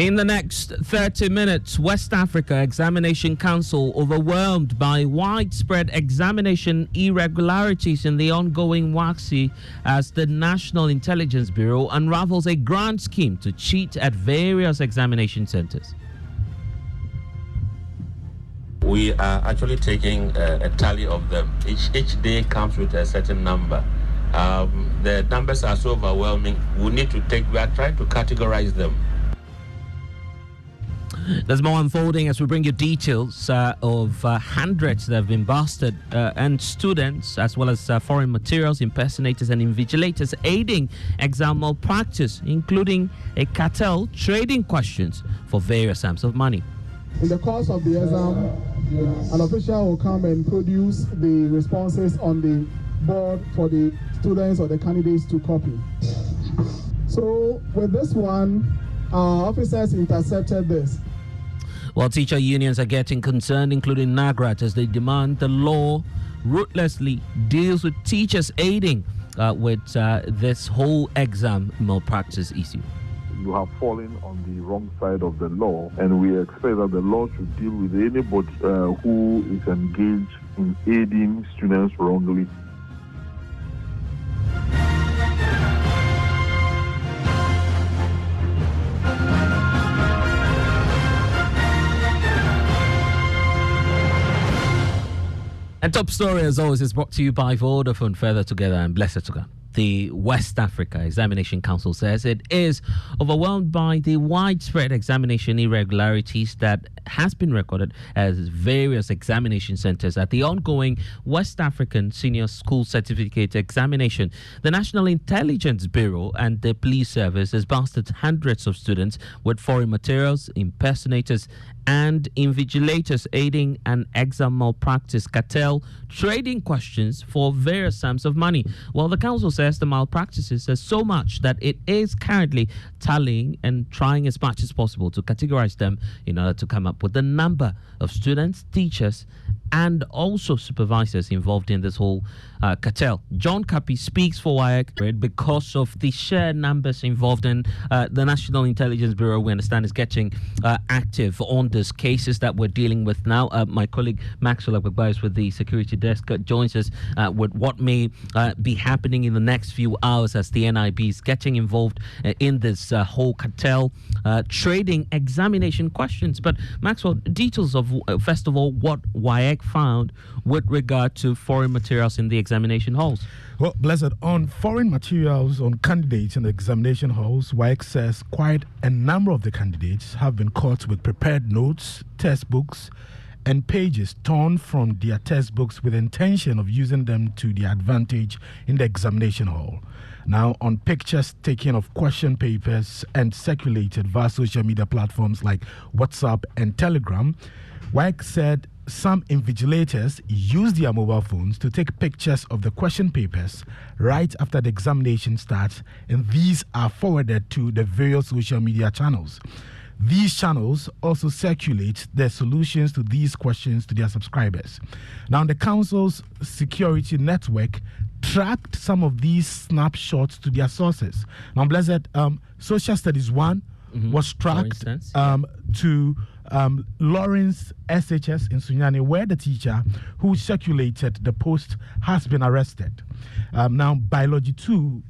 In the next 30 minutes, West Africa Examination Council overwhelmed by widespread examination irregularities in the ongoing WASSCE as the National Intelligence Bureau unravels a grand scheme to cheat at various examination centers. We are actually taking a tally of them. Each day comes with a certain number. The numbers are so overwhelming. We are trying to categorize them. There's more unfolding as we bring you details of hundreds that have been busted and students as well as foreign materials, impersonators and invigilators aiding exam malpractice, including a cartel trading questions for various sums of money. In the course of the exam, an official will come and produce the responses on the board for the students or the candidates to copy. So with this one, our officers intercepted this. While teacher unions are getting concerned, including NAGRAT, as they demand the law ruthlessly deals with teachers aiding with this whole exam malpractice issue. You have fallen on the wrong side of the law, and we expect that the law should deal with anybody who is engaged in aiding students wrongly. And top story, as always, is brought to you by Vodafone. Further together and blessed together. The West Africa Examination Council says it is overwhelmed by the widespread examination irregularities that has been recorded as various examination centers at the ongoing West African Senior School Certificate Examination. The National Intelligence Bureau and the Police Service has busted hundreds of students with foreign materials, impersonators and invigilators aiding an exam malpractice cartel trading questions for various sums of money. While the council says the malpractices are so much that it is currently tallying and trying as much as possible to categorize them in order to come up with the number of students, teachers and also supervisors involved in this whole cartel. John Kapi speaks for WAEC because of the sheer numbers involved in the National Intelligence Bureau. We understand is getting active on these cases that we're dealing with now. My colleague Maxwell Agbagba with the security desk joins us with what may be happening in the next few hours as the NIB is getting involved in this whole cartel trading examination questions. But Maxwell, details of first of all what WAEC found with regard to foreign materials in the examination halls. Well, Blessed, on foreign materials on candidates in the examination halls, WAEC says quite a number of the candidates have been caught with prepared notes, textbooks, and pages torn from their textbooks with the intention of using them to their advantage in the examination hall. Now, on pictures taken of question papers and circulated via social media platforms like WhatsApp and Telegram, WAEC said some invigilators use their mobile phones to take pictures of the question papers right after the examination starts, and these are forwarded to the various social media channels. These channels also circulate their solutions to these questions to their subscribers. Now, the council's security network tracked some of these snapshots to their sources. Now, Blessed, Social Studies 1 was tracked to Lawrence SHS in Sunyani, where the teacher who circulated the post has been arrested. Now, Biology 2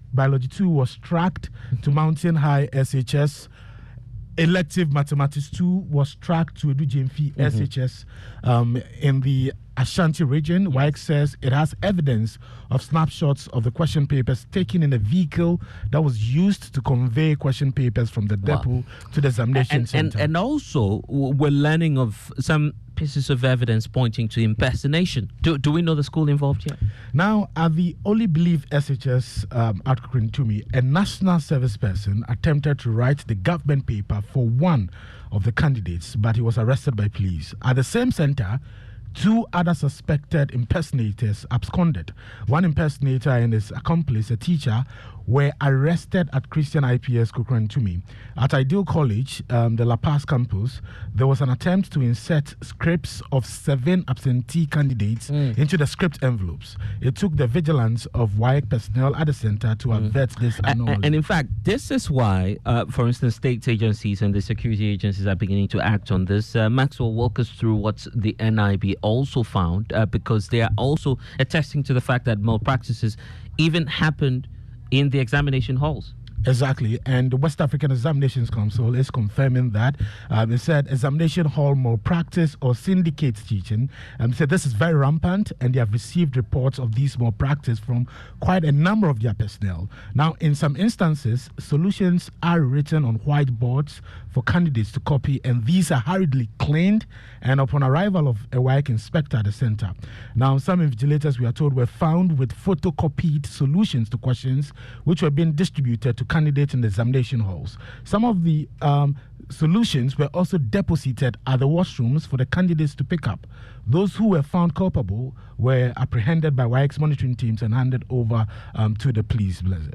was tracked to Mountain High SHS. Elective Mathematics 2 was tracked to Edu Jemfi SHS in the Ashanti region. Yes. WAEC says it has evidence of snapshots of the question papers taken in a vehicle that was used to convey question papers from the depot to the examination center. And also, we're learning of some pieces of evidence pointing to impersonation. Do we know the school involved yet? Now, at the Only Believe SHS at Krintumi, a national service person attempted to write the government paper for one of the candidates, but he was arrested by police. At the same center, two other suspected impersonators absconded. One impersonator and his accomplice, a teacher, were arrested at Christian IPS Kukrantumi. At Ideal College, the La Paz campus, there was an attempt to insert scripts of 7 absentee candidates into the script envelopes. It took the vigilance of WAEC personnel at the center to avert this anomaly. And in fact, this is why, for instance, state agencies and the security agencies are beginning to act on this. Maxwell, walk us through what the NIB also found, because they are also attesting to the fact that malpractices even happened in the examination halls. Exactly, and the West African Examinations Council is confirming that. It said examination hall malpractice or syndicate teaching. Said this is very rampant, and they have received reports of these malpractice from quite a number of their personnel. Now, in some instances, solutions are written on whiteboards for candidates to copy, and these are hurriedly cleaned and upon arrival of a WAEC inspector at the center. Now, some invigilators, we are told, were found with photocopied solutions to questions which were being distributed to candidates in the examination halls. Some of the solutions were also deposited at the washrooms for the candidates to pick up. Those who were found culpable were apprehended by WAEC's monitoring teams and handed over to the police. Blessed.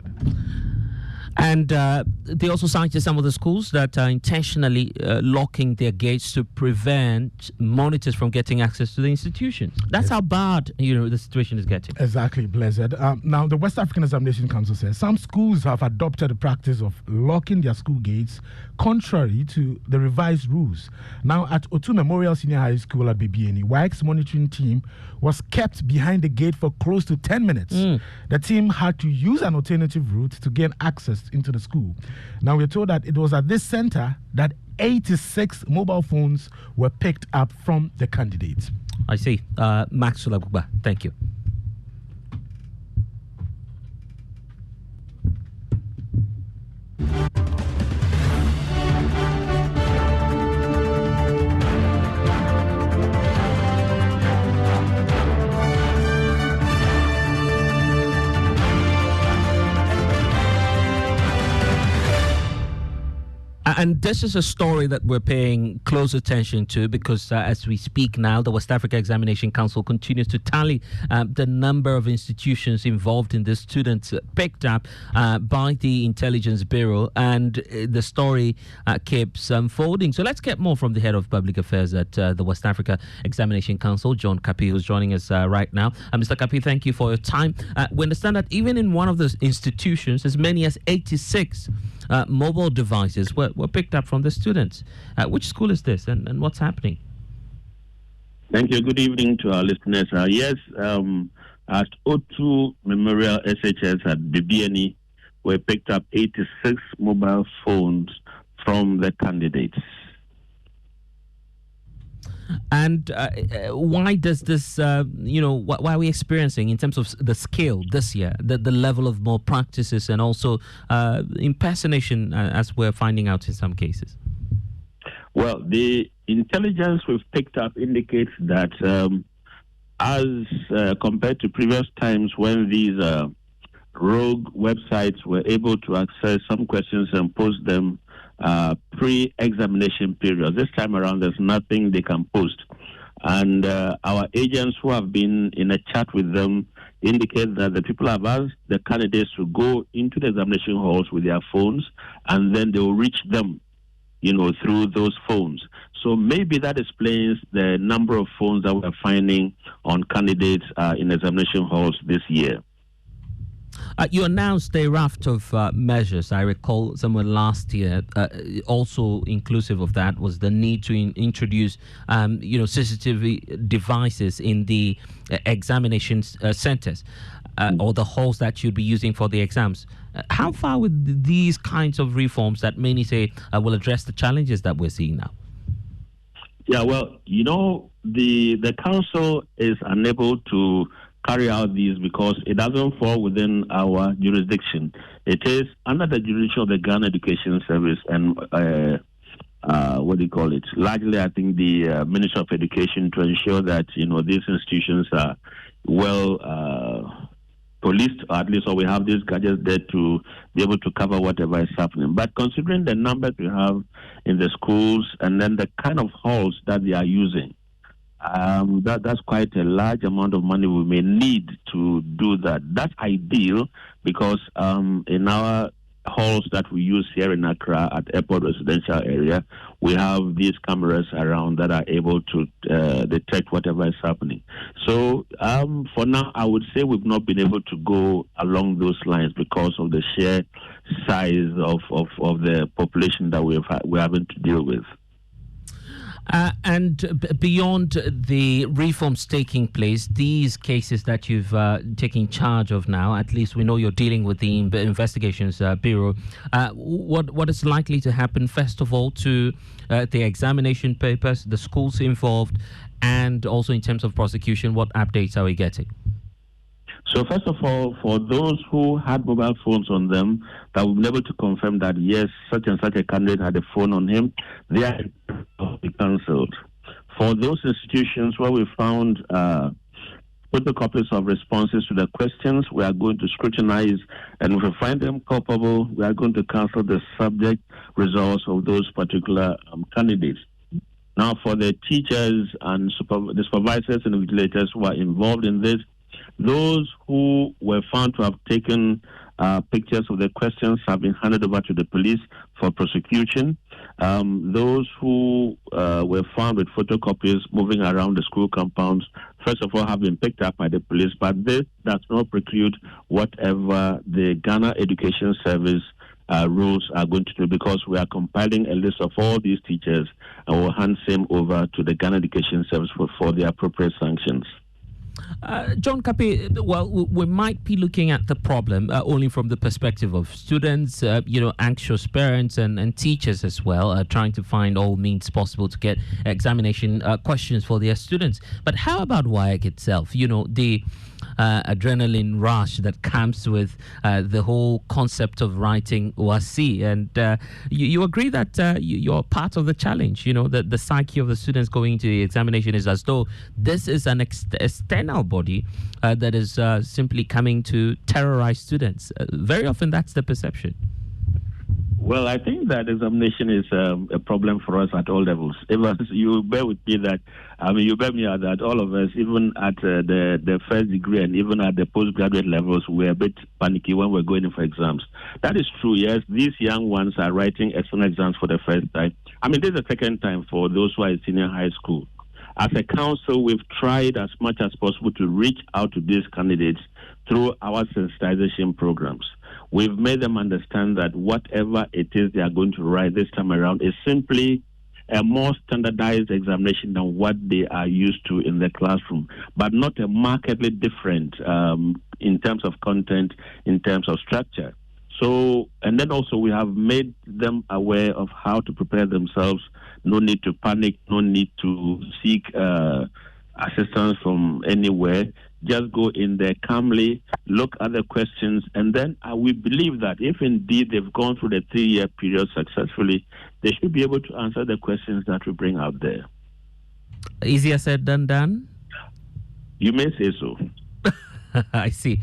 And they also cited some of the schools that are intentionally locking their gates to prevent monitors from getting access to the institutions. That's how bad, the situation is getting. Exactly, Blessed. Now, the West African Examination Council says some schools have adopted the practice of locking their school gates contrary to the revised rules. Now, at Otu Memorial Senior High School at BBNE, WAEC's monitoring team was kept behind the gate for close to 10 minutes. The team had to use an alternative route to gain access into the school. Now, we're told that it was at this center that 86 mobile phones were picked up from the candidates. I see. Maxwell Agugba, thank you. And this is a story that we're paying close attention to because as we speak now, the West Africa Examination Council continues to tally the number of institutions involved in the students picked up by the Intelligence Bureau, and the story keeps unfolding. So let's get more from the head of public affairs at the West Africa Examination Council, John Kapi, who's joining us right now. Mr. Kapi, thank you for your time. We understand that even in one of those institutions, as many as 86 mobile devices were picked up from the students. Which school is this, and what's happening? Thank you. Good evening to our listeners. Yes, at O2 Memorial SHS at BBNE, we picked up 86 mobile phones from the candidates. And why does this, why are we experiencing, in terms of the scale this year, the level of malpractices and also impersonation, as we're finding out in some cases? Well, the intelligence we've picked up indicates that as compared to previous times when these rogue websites were able to access some questions and post them pre-examination period, this time around there's nothing they can post. And our agents who have been in a chat with them indicate that the people have asked the candidates to go into the examination halls with their phones, and then they will reach them, through those phones. So maybe that explains the number of phones that we're finding on candidates in examination halls this year. You announced a raft of measures. I recall somewhere last year, also inclusive of that, was the need to introduce, CCTV devices in the examination centers or the halls that you'd be using for the exams. How far with these kinds of reforms that many say will address the challenges that we're seeing now? Yeah, well, the council is unable to carry out these because it doesn't fall within our jurisdiction. It is under the jurisdiction of the Ghana Education Service and largely I think the Ministry of Education, to ensure that these institutions are well policed, or at least, or we have these gadgets there to be able to cover whatever is happening. But considering the numbers we have in the schools and then the kind of halls that they are using, That's quite a large amount of money we may need to do that. That's ideal because in our halls that we use here in Accra at Airport Residential Area, we have these cameras around that are able to detect whatever is happening. So for now, I would say we've not been able to go along those lines because of the sheer size of the population that we're having to deal with. Beyond the reforms taking place, these cases that you've taken charge of now, at least we know you're dealing with the Investigations Bureau. What is likely to happen, first of all, to the examination papers, the schools involved, and also in terms of prosecution, what updates are we getting? So first of all, for those who had mobile phones on them that we've been able to confirm that yes, such and such a candidate had a phone on him, they are to be cancelled. For those institutions where we found photocopies of responses to the questions, we are going to scrutinize, and if we find them culpable, we are going to cancel the subject results of those particular candidates. Now, for the teachers and the supervisors and vigilators who are involved in this, those who were found to have taken pictures of the questions have been handed over to the police for prosecution. Those who were found with photocopies moving around the school compounds, first of all, have been picked up by the police, but this does not preclude whatever the Ghana Education Service rules are going to do, because we are compiling a list of all these teachers and we'll hand them over to the Ghana Education Service for the appropriate sanctions. John Kapi, well, we might be looking at the problem only from the perspective of students, anxious parents and teachers as well, trying to find all means possible to get examination questions for their students. But how about WAEC itself? The adrenaline rush that comes with the whole concept of writing WASSCE, and you agree that you're part of the challenge. The psyche of the students going into the examination is as though this is an external body that is simply coming to terrorize students. Very often that's the perception. Well, I think that examination is a problem for us at all levels. You bear with me that, you bear me out that all of us, even at the first degree and even at the postgraduate levels, we're a bit panicky when we're going in for exams. That is true, yes. These young ones are writing external exams for the first time. This is the second time for those who are in senior high school. As a council, we've tried as much as possible to reach out to these candidates through our sensitization programs. We've made them understand that whatever it is they are going to write this time around is simply a more standardized examination than what they are used to in the classroom, but not a markedly different in terms of content, in terms of structure. So, and then also we have made them aware of how to prepare themselves. No need to panic, no need to seek assistance from anywhere. Just go in there calmly, look at the questions, and then we believe that if indeed they've gone through the 3-year period successfully, they should be able to answer the questions that we bring out there. Easier said than done? You may say so. I see.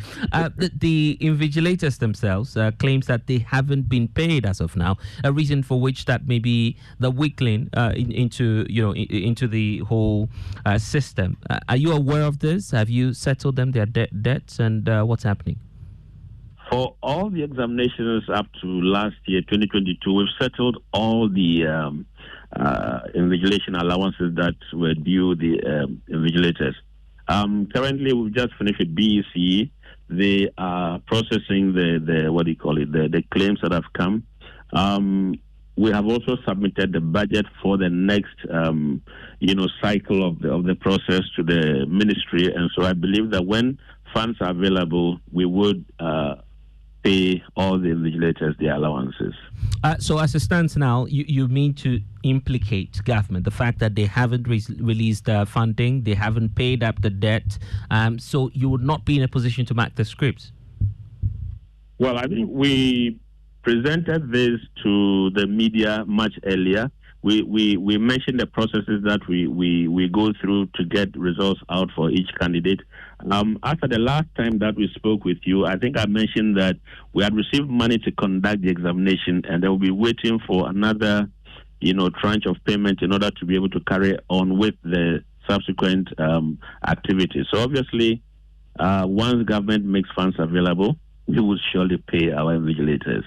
The invigilators themselves claims that they haven't been paid as of now. A reason for which that may be the weakling into the whole system. Are you aware of this? Have you settled them their debts, and what's happening? For all the examinations up to last year, 2022, we've settled all the invigilation allowances that were due the invigilators. Currently, we've just finished with BEC. They are processing the claims that have come. We have also submitted the budget for the next, cycle of the process to the ministry, and so I believe that when funds are available, we would pay all the invigilators their allowances. So as it stands now, you mean to implicate government, the fact that they haven't released funding, they haven't paid up the debt, so you would not be in a position to mark the scripts? Well, I think we presented this to the media much earlier. We mentioned the processes that we go through to get results out for each candidate. After the last time that we spoke with you, I think I mentioned that we had received money to conduct the examination, and they will be waiting for another, tranche of payment in order to be able to carry on with the subsequent activities. So obviously, once government makes funds available, we will surely pay our invigilators.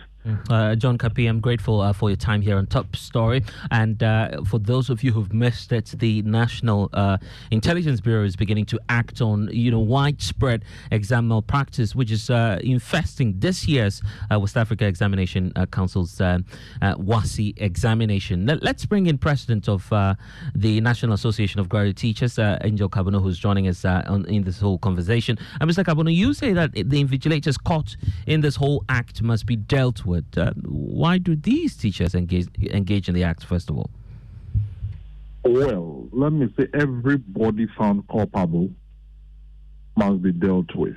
John Kapi, I'm grateful for your time here on Top Story. And for those of you who've missed it, the National Intelligence Bureau is beginning to act on, widespread exam malpractice, which is infesting this year's West Africa Examination Council's WASSCE examination. Let's bring in President of the National Association of Graduate Teachers, Angel Kabono, who's joining us in this whole conversation. Mr. Kabono, you say that the invigilators caught in this whole act must be dealt with. Why do these teachers engage in the act, first of all? Well, let me say everybody found culpable must be dealt with.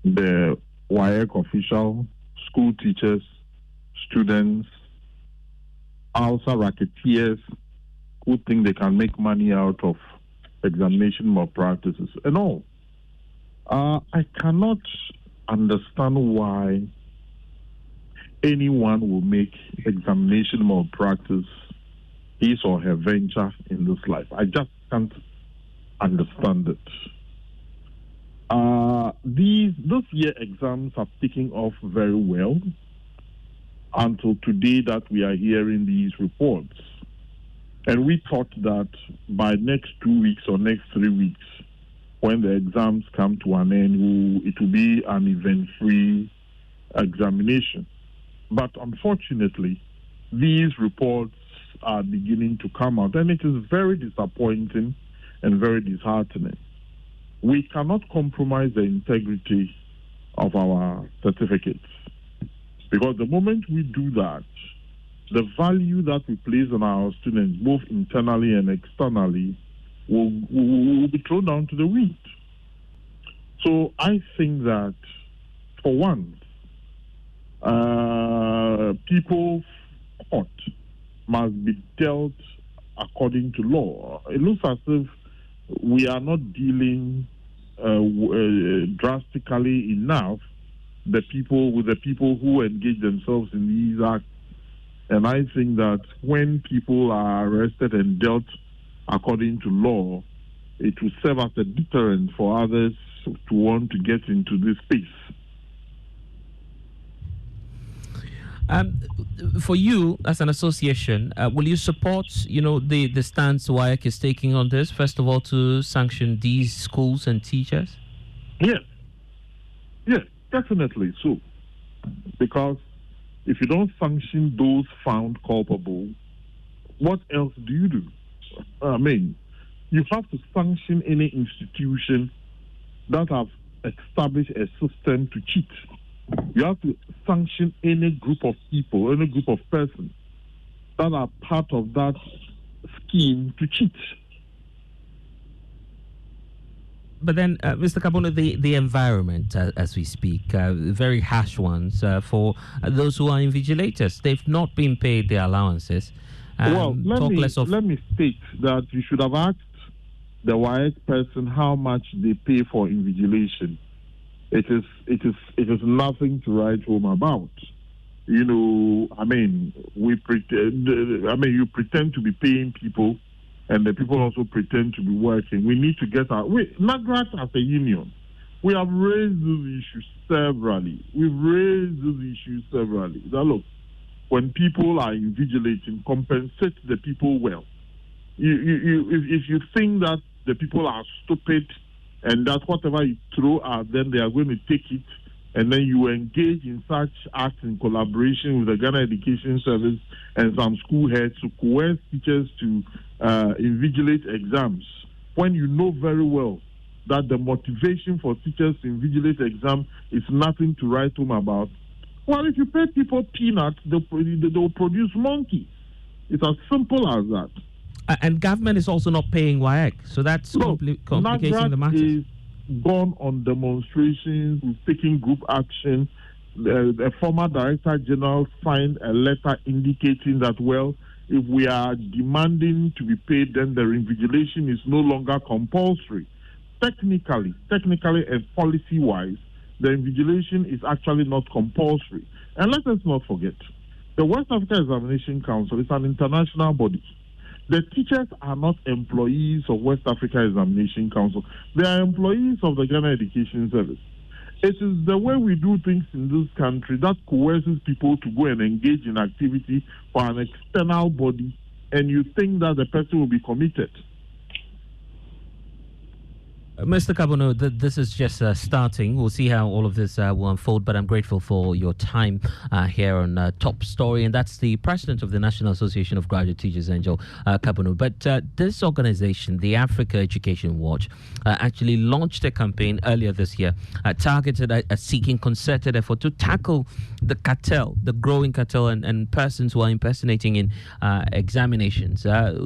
The WAEC official, school teachers, students, also racketeers who think they can make money out of examination malpractices and all. I cannot understand why anyone will make examination malpractice his or her venture in this life. I just can't understand it. This year exams have taken off very well until today that we are hearing these reports. And we thought that by next 2 weeks or next 3 weeks, when the exams come to an end, it will be an event-free examination. But unfortunately, these reports are beginning to come out, and it is very disappointing and very disheartening. We cannot compromise the integrity of our certificates, because the moment we do that, the value that we place on our students, both internally and externally, will be thrown down to the wind. So I think that, for once, people caught must be dealt according to law. It looks as if we are not dealing drastically enough with the people who engage themselves in these acts. And I think that when people are arrested and dealt according to law, it will serve as a deterrent for others to want to get into this space. For you, as an association, will you support, the stance WAEC is taking on this, first of all, to sanction these schools and teachers? Yes, definitely so. Because if you don't sanction those found culpable, what else do you do? I mean, you have to sanction any institution that have established a system to cheat. You have to sanction any group of people, any group of persons that are part of that scheme to cheat. But then, Mr. Kabono, the environment, as we speak, very harsh ones for those who are invigilators. They've not been paid their allowances. Well, let me state that you should have asked the WAEC person how much they pay for invigilation. It is nothing to write home about. You pretend to be paying people, and the people also pretend to be working. We need to get NAGRAT as a union, we have raised those issues severally. That look, when people are invigilating, compensate the people well. If you think that the people are stupid and that whatever you throw at them, they are going to take it, and then you engage in such acts in collaboration with the Ghana Education Service and some school heads to coerce teachers to invigilate exams, when you know very well that the motivation for teachers to invigilate exam is nothing to write home about. Well, if you pay people peanuts, they'll produce monkeys. It's as simple as that. And government is also not paying WAEC, so that's complicating the matter. Is gone on demonstrations, we've taken group action. The former Director General signed a letter indicating that, well, if we are demanding to be paid, then the invigilation is no longer compulsory. Technically and policy-wise, the invigilation is actually not compulsory. And let us not forget, the West Africa Examination Council is an international body. The teachers are not employees of West Africa Examination Council. They are employees of the Ghana Education Service. It is the way we do things in this country that coerces people to go and engage in activity for an external body, and you think that the person will be committed. Mr. Kabono, this is just starting. We'll see how all of this will unfold, but I'm grateful for your time here on Top Story, and that's the president of the National Association of Graduate Teachers, Angel Kabono. But this organization, the Africa Education Watch, actually launched a campaign earlier this year targeted at seeking concerted effort to tackle the cartel, the growing cartel, and persons who are impersonating in examinations.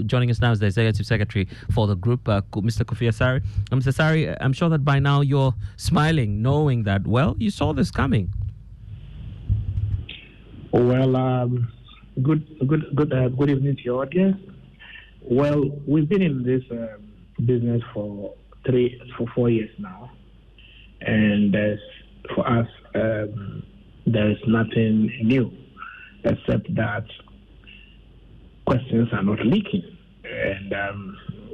Joining us now is the Executive Secretary for the group, Mr. Kofi Asare. Mr. Asare, I'm sure that by now you're smiling, knowing that, well, you saw this coming. Well, good evening to your audience. Well, we've been in this business for 4 years now, and for us, there is nothing new except that questions are not leaking, and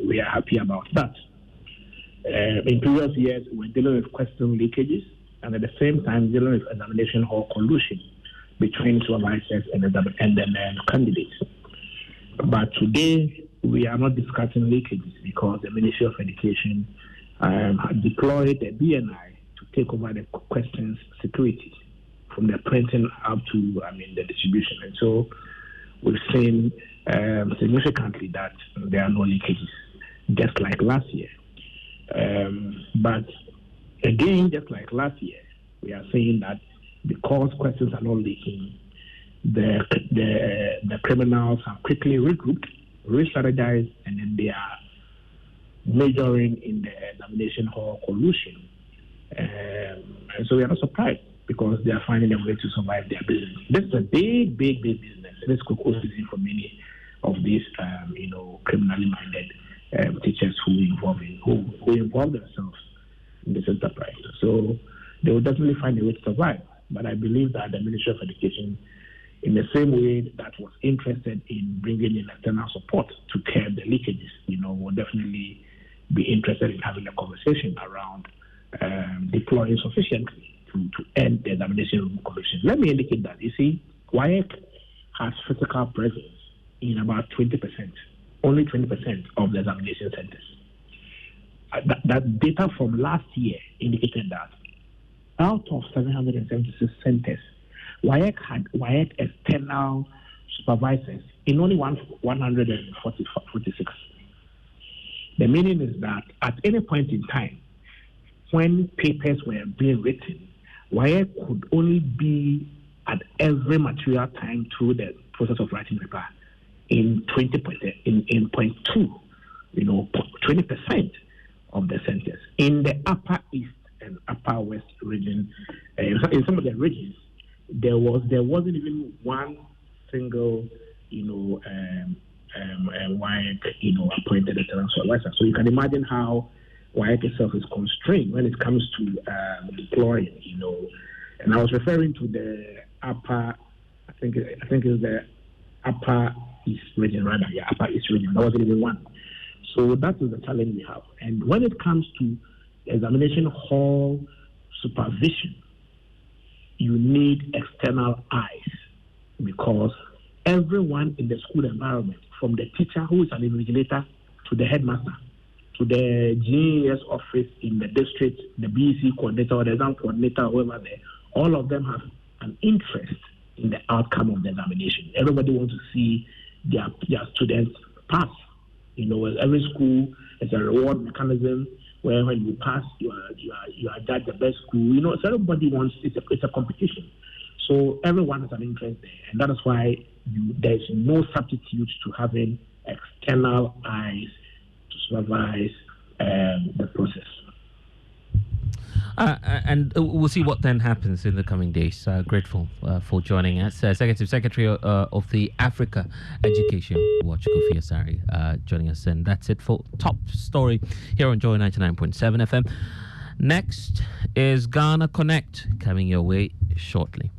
we are happy about that. In previous years, we're dealing with question leakages and at the same time dealing with examination hall collusion between supervisors and then candidates. But today, we are not discussing leakages because the Ministry of Education had deployed a BNI to take over the questions security from the printing up to the distribution. And so we've seen significantly that there are no leakages, just like last year. But again, just like last year, we are saying that because questions are not leaking, the criminals are quickly regrouped, re-strategized, and then they are majoring in the examination hall collusion. And so we are not surprised because they are finding a way to survive their business. This is a big business. This could also be for many of these, criminally minded teachers who involve themselves in this enterprise. So they will definitely find a way to survive. But I believe that the Ministry of Education, in the same way that was interested in bringing in external support to curb the leakages, will definitely be interested in having a conversation around deploying sufficiently to end the examination room collusion. Let me indicate that, you see, WAEC has physical presence in about 20%, only 20% of the examination centers. That data from last year indicated that out of 776 centers, WAEC had external supervisors in only 146. The meaning is that at any point in time, when papers were being written, WAEC could only be at every material time through the process of writing paper in 0.2, 20% of the centers. In the Upper East and Upper West region, in some of the regions, there wasn't even one single, WAEC, appointed external supervisor. So you can imagine how WAEC itself is constrained when it comes to deploying, And I was referring to the upper, I think it's the Upper East region, rather. Yeah, Upper East region. There wasn't even one. So that is the challenge we have. And when it comes to examination hall supervision, you need external eyes because everyone in the school environment, from the teacher who is an invigilator to the headmaster, to the GES office in the district, the BEC coordinator or the exam coordinator, whoever there, all of them have an interest in the outcome of the examination. Everybody wants to see their students pass. Every school has a reward mechanism where when you pass, you are judged the best school. So everybody wants, it's a competition. So everyone has an interest there, and that is why there's no substitute to having external eyes to supervise the process. And we'll see what then happens in the coming days. Grateful for joining us. Executive Secretary of the Africa Education Watch, Kofi Asare, joining us. And that's it for Top Story here on Joy 99.7 FM. Next is Ghana Connect coming your way shortly.